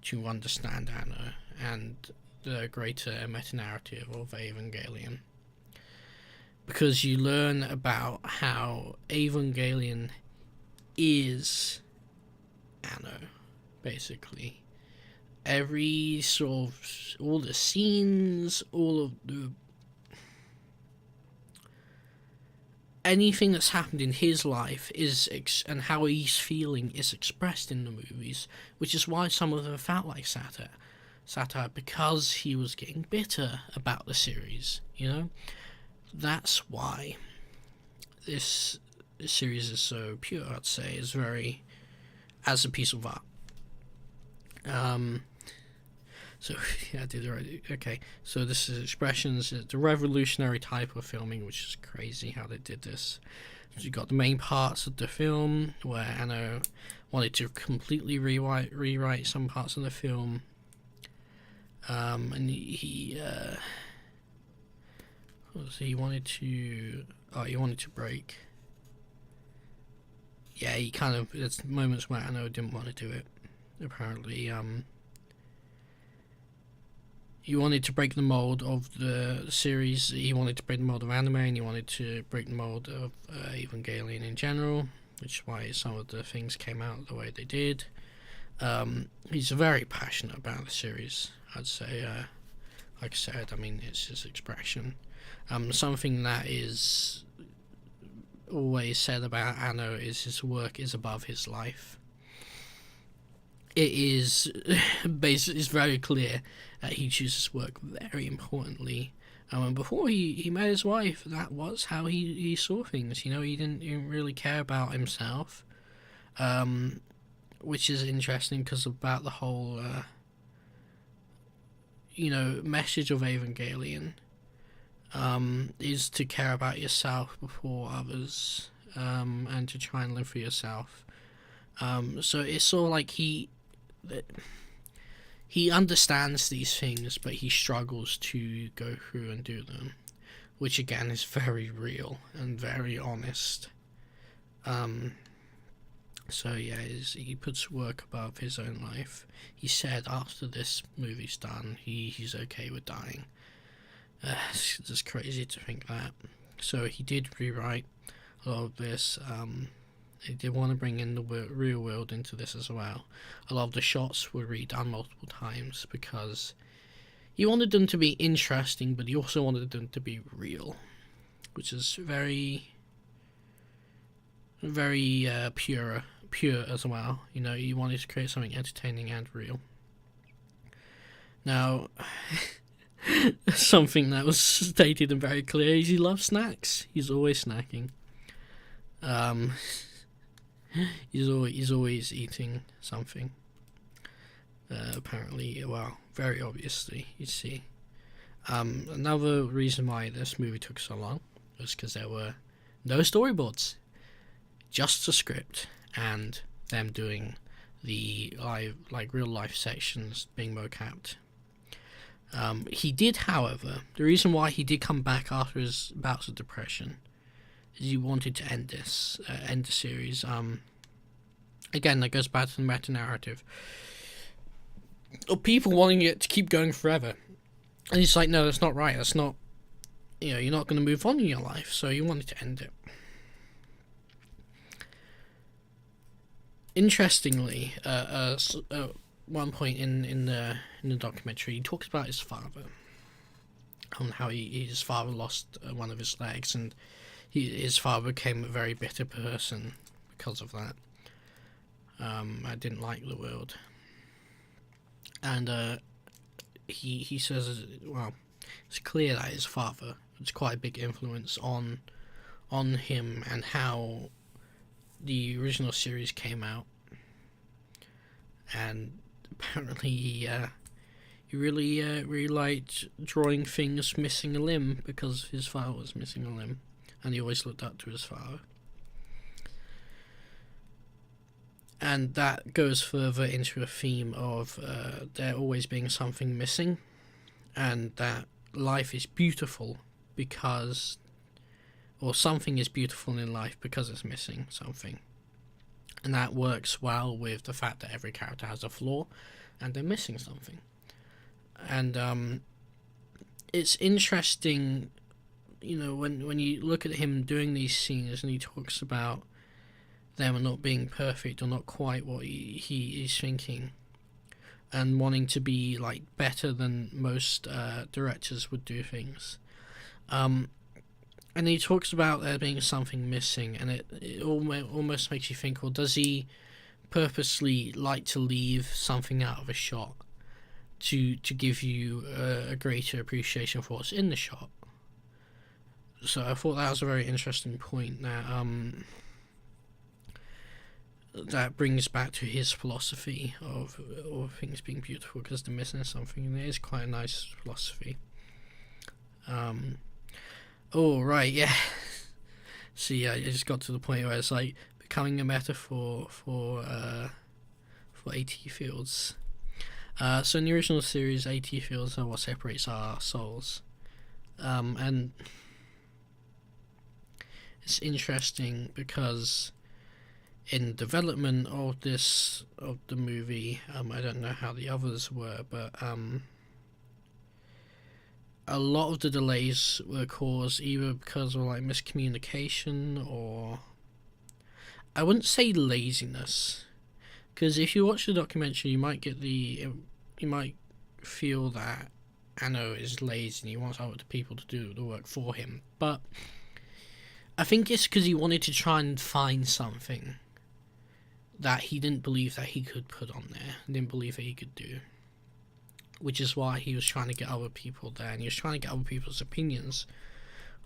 to understand Anno and the greater meta-narrative of Evangelion. Because you learn about how Evangelion is Anno, basically. Every sort of, all the scenes, all of the, anything that's happened in his life is, and how he's feeling is expressed in the movies, which is why some of them felt like satire, because he was getting bitter about the series, you know? That's why this series is so pure, I'd say. It's very, as a piece of art. So, yeah, I did it right. Okay, so this is Expressions. It's a revolutionary type of filming, which is crazy how they did this. So you got the main parts of the film, where Anno wanted to completely rewrite some parts of the film. And he wanted to break. Yeah, he kind of, there's moments where Anno didn't want to do it, apparently. He wanted to break the mold of the series, he wanted to break the mold of anime, and he wanted to break the mold of Evangelion in general, which is why some of the things came out the way they did. He's very passionate about the series, I'd say. Like I said, I mean, it's his expression. Something that is always said about Anno is his work is above his life. It is basically, it's very clear that he chooses work very importantly. And before he met his wife, that was how he saw things. You know, he didn't really care about himself, which is interesting because about the whole, message of Evangelion is to care about yourself before others, and to try and live for yourself. So it's sort of like he understands these things, but he struggles to go through and do them, which again is very real and very honest. So yeah, he puts work above his own life. He said after this movie's done, he's okay with dying. It's just crazy to think that. So he did rewrite a lot of this. They did want to bring in the real world into this as well. A lot of the shots were redone multiple times because he wanted them to be interesting, but he also wanted them to be real, which is very, very pure as well. You know, he wanted to create something entertaining and real. Now, something that was stated and very clear is he loves snacks. He's always snacking. He's always eating something. Apparently, well, very obviously, you see. Another reason why this movie took so long was because there were no storyboards, just a script and them doing the real life sections being mocapped. He did, however, the reason why he did come back after his bouts of depression is he wanted to end the series. Again, that goes back to the meta-narrative of people wanting it to keep going forever. And he's like, no, that's not right. That's not, you're not going to move on in your life, so he wanted to end it. Interestingly, one point in the documentary, he talks about his father, and how his father lost one of his legs, and his father became a very bitter person because of that. I didn't like the world, and he says, well, it's clear that his father was quite a big influence on him and how the original series came out, and apparently he really liked drawing things missing a limb because his father was missing a limb, and he always looked up to his father. And that goes further into a theme of there always being something missing, and that life is beautiful because or something is beautiful in life because it's missing something. And that works well with the fact that every character has a flaw and they're missing something. And it's interesting, when you look at him doing these scenes and he talks about them not being perfect or not quite what he is thinking, and wanting to be like better than most directors would do things. And he talks about there being something missing, and it almost makes you think, well, does he purposely like to leave something out of a shot to give you a greater appreciation for what's in the shot? So I thought that was a very interesting point that brings back to his philosophy of things being beautiful because they're missing something, and it is quite a nice philosophy. Oh, right, yeah. See, I just got to the point where it's like becoming a metaphor for AT fields. So in the original series, AT fields are what separates our souls. And it's interesting because in development of the movie, I don't know how the others were, but a lot of the delays were caused either because of like miscommunication, or I wouldn't say laziness, because if you watch the documentary you might feel that Anno is lazy and he wants other people to do the work for him, but I think it's because he wanted to try and find something that he didn't believe that he could put on there, didn't believe that he could do. Which is why he was trying to get other people there, and he was trying to get other people's opinions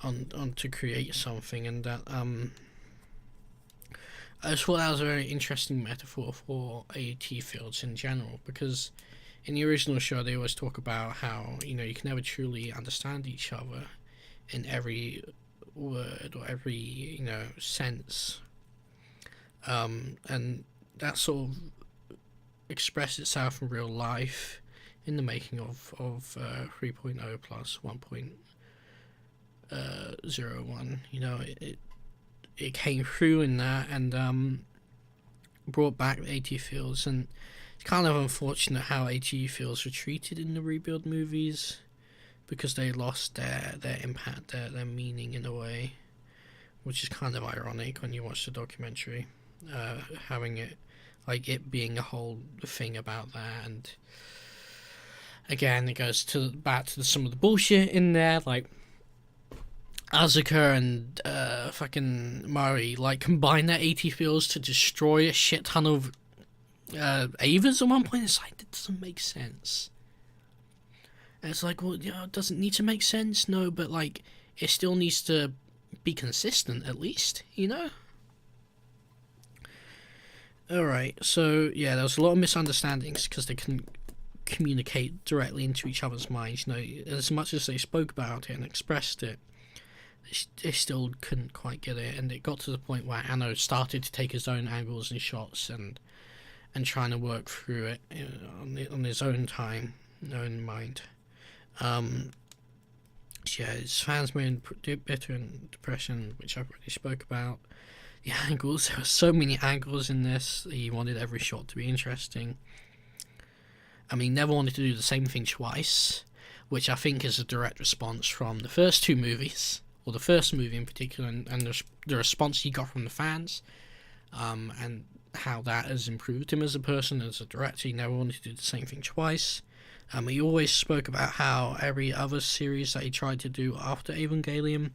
on to create something, and that I just thought that was a very interesting metaphor for AT fields in general, because in the original show they always talk about how you can never truly understand each other in every word or every sense, and that sort of expressed itself in real life in the making of 3.0 plus 1.01. It came through in that and brought back AT fields, and it's kind of unfortunate how AT fields were treated in the rebuild movies, because they lost their impact, their meaning in a way, which is kind of ironic when you watch the documentary, having it being a whole thing about that. And again, it goes back to some of the bullshit in there, like Asuka and fucking Mari combine their AT fields to destroy a shit ton of Avas at one point. It's like, that doesn't make sense. And it's like, well, it doesn't need to make sense, no, but it still needs to be consistent at least, Alright, so yeah, there was a lot of misunderstandings because they couldn't communicate directly into each other's minds. As much as they spoke about it and expressed it, they still couldn't quite get it, and it got to the point where Anno started to take his own angles and shots and trying to work through it on his own time, own mind. His fans were in bitter and depression, which I've already spoke about. The angles, there were so many angles in this. He wanted every shot to be interesting. He never wanted to do the same thing twice, which I think is a direct response from the first two movies, or the first movie in particular, and the response he got from the fans, and how that has improved him as a person, as a director. He never wanted to do the same thing twice. He always spoke about how every other series that he tried to do after Evangelion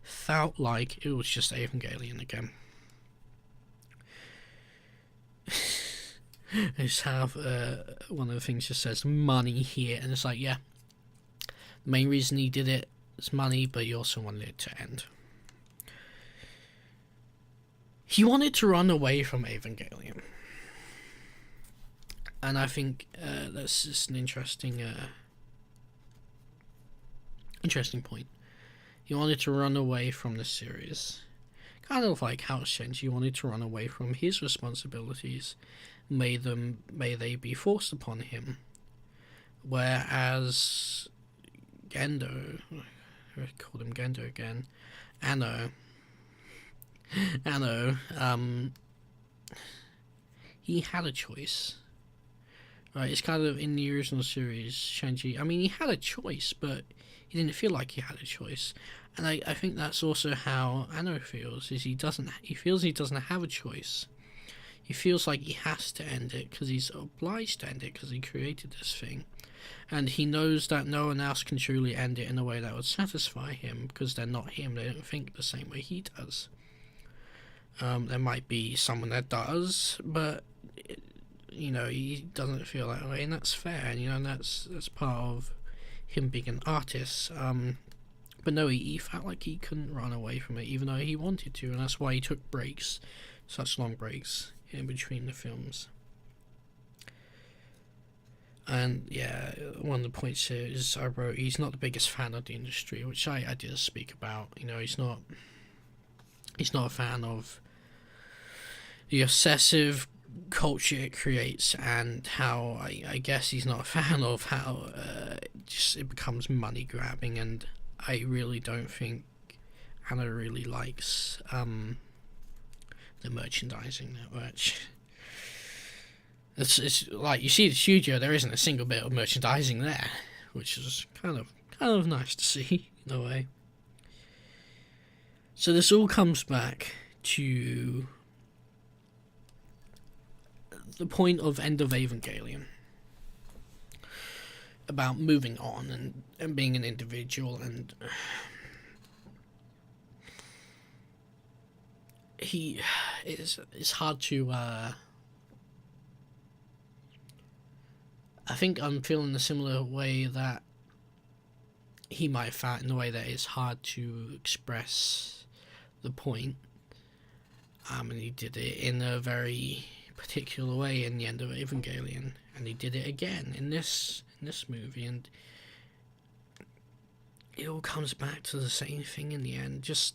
felt like it was just Evangelion again. I just have one of the things just says money here, and it's like, yeah, the main reason he did it is money, but he also wanted it to end. He wanted to run away from Evangelion, and I think that's just an interesting point. He wanted to run away from the series, kind of like how Shenji wanted to run away from his responsibilities. May they be forced upon him. Whereas Gendo, I called him Gendo again, Anno, Anno, he had a choice. Right, it's kind of in the original series, Shang-Chi. I mean, he had a choice, but he didn't feel like he had a choice. And I think that's also how Anno feels, is he feels he doesn't have a choice. He feels like he has to end it because he's obliged to end it because he created this thing. And he knows that no one else can truly end it in a way that would satisfy him because they're not him. They don't think the same way he does. There might be someone that does, but he doesn't feel that way, and that's fair. And that's part of him being an artist. But no, he felt like he couldn't run away from it, even though he wanted to, and that's why he took breaks, such long breaks in between the films. And yeah, one of the points here is I wrote he's not the biggest fan of the industry, which I did speak about. He's not a fan of the obsessive culture it creates, and how I guess he's not a fan of how it becomes money grabbing, and I really don't think Anna really likes the merchandising that much. It's like you see the studio, there isn't a single bit of merchandising there, which is kind of nice to see in a way. So this all comes back to the point of End of Evangelion, about moving on and being an individual, and it's hard to I think I'm feeling a similar way that he might have felt, in the way that it's hard to express the point, and he did it in a very particular way in the End of Evangelion, and he did it again in this movie, and it all comes back to the same thing in the end. Just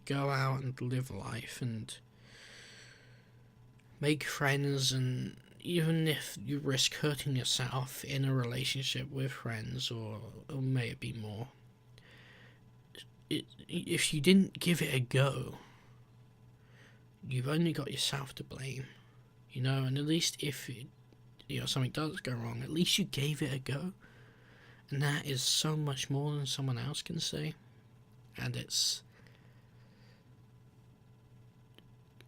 go out and live life and make friends, and even if you risk hurting yourself in a relationship with friends, or may it be more, if you didn't give it a go, you've only got yourself to blame. And at least if something does go wrong, at least you gave it a go, and that is so much more than someone else can say. And it's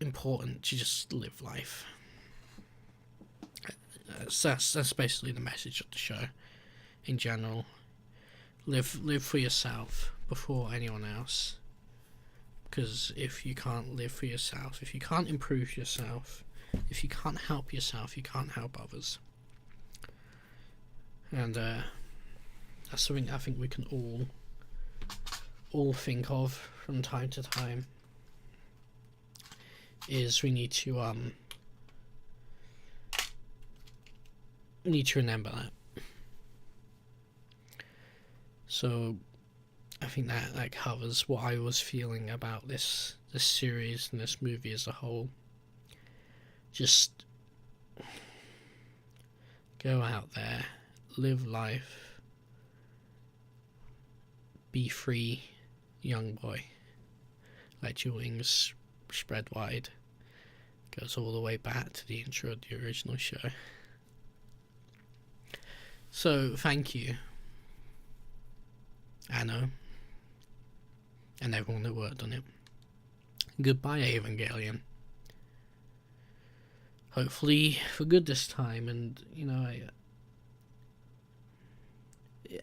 important to just live life. That's basically the message of the show in general. Live for yourself before anyone else, because if you can't live for yourself, if you can't improve yourself, if you can't help yourself, you can't help others. And that's something I think we can all think of from time to time, is we need to remember that. So I think that covers what I was feeling about this series and this movie as a whole. Just go out there, live life, be free, young boy. Let your wings spread wide. Goes all the way back to the intro of the original show. So, thank you, Anno, and everyone that worked on it. Goodbye, Evangelion. Hopefully for good this time, and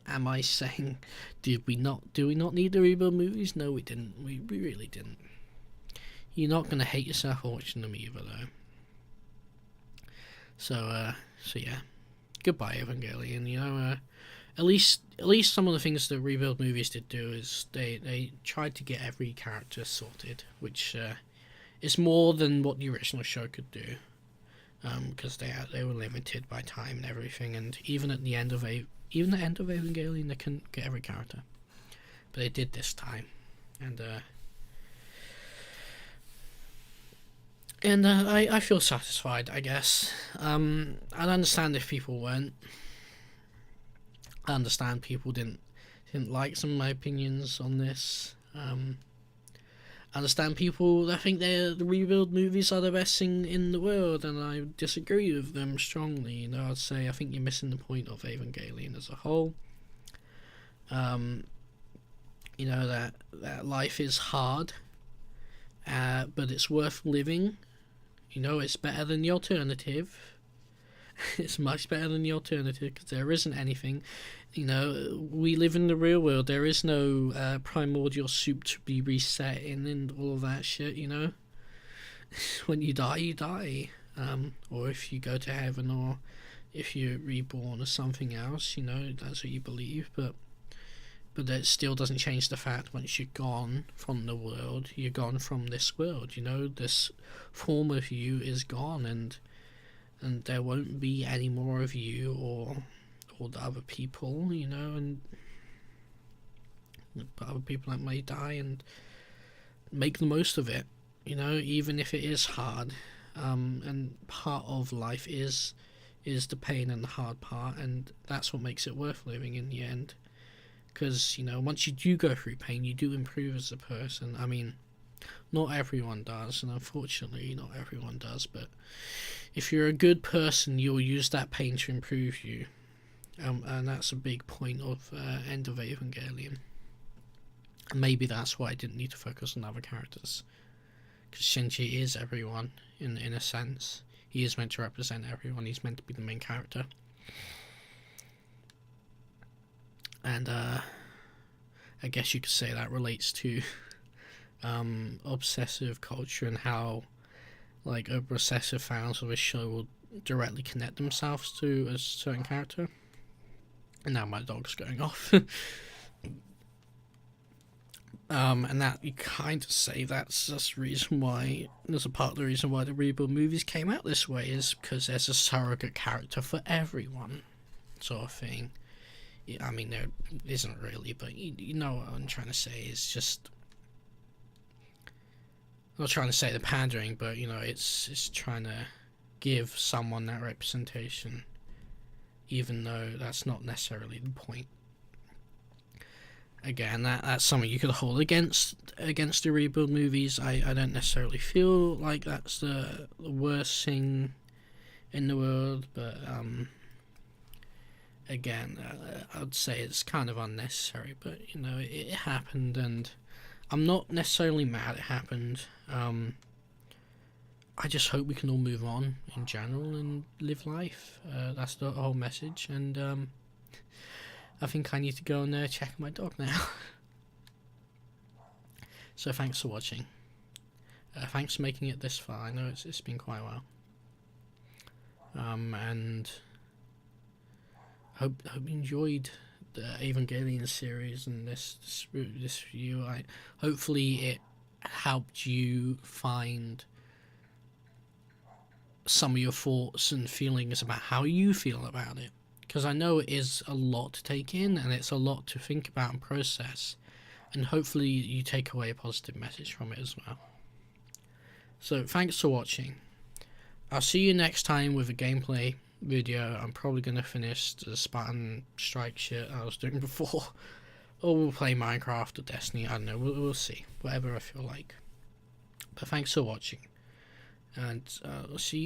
am I saying do we not need to rebuild movies? No, we didn't. We really didn't. You're not gonna hate yourself watching them either, though. So yeah, goodbye, Evangelion. At least some of the things that rebuild movies did do is they tried to get every character sorted, which is more than what the original show could do. Because they were limited by time and everything, and even at the end of Evangelion, they couldn't get every character, but they did this time, and I feel satisfied, I guess. I understand if people weren't. I understand people didn't like some of my opinions on this. I understand people that think the rebuild movies are the best thing in the world, and I disagree with them strongly. You know, I'd say I think you're missing the point of Evangelion as a whole. You know that life is hard, but it's worth living. You know, it's better than the alternative. It's much better than the alternative because there isn't anything. You know, we live in the real world. There is no primordial soup to be reset in and all of that shit, you know. When you die, you die. Or if you go to heaven, or if you're reborn or something else, you know, that's what you believe. But that still doesn't change the fact once you're gone from the world, you're gone from this world, you know. This form of you is gone, and there won't be any more of you or the other people, you know, and other people that may die, and make the most of it, you know, even if it is hard. And part of life is the pain and the hard part, and that's what makes it worth living in the end. Because, you know, once you do go through pain, you do improve as a person. I mean, not everyone does, and unfortunately not everyone does, but if you're a good person, you'll use that pain to improve you. And that's a big point of End of Evangelion. And maybe that's why I didn't need to focus on other characters. Because Shinji is everyone, in a sense. He is meant to represent everyone. He's meant to be the main character. And I guess you could say that relates to obsessive culture, and how like obsessive fans of a show will directly connect themselves to a certain character. And now my dog's going off. And that you kind of say that's the reason why, there's a part of the reason why the rebuild movies came out this way, is because there's a surrogate character for everyone, sort of thing. I mean, there isn't really, but you know what I'm trying to say. It's just, I'm not trying to say the pandering, but you know, it's trying to give someone that representation, even though that's not necessarily the point. Again, that's something you could hold against the rebuild movies. I don't necessarily feel like that's the worst thing in the world, but again, I'd say it's kind of unnecessary. But you know, it happened, and I'm not necessarily mad it happened. I just hope we can all move on in general and live life. That's the whole message, and I think I need to go and check my dog now. So thanks for watching. Thanks for making it this far. I know it's been quite a while. And hope you enjoyed the Evangelion series and this review. Hopefully it helped you find some of your thoughts and feelings about how you feel about it. Because I know it is a lot to take in, and it's a lot to think about and process, and hopefully you take away a positive message from it as well. So thanks for watching. I'll see you next time with a gameplay video. I'm probably going to finish the Spartan Strike shit I was doing before, or we'll play Minecraft or Destiny. I don't know, we'll see, whatever I feel like. But thanks for watching, and I'll see you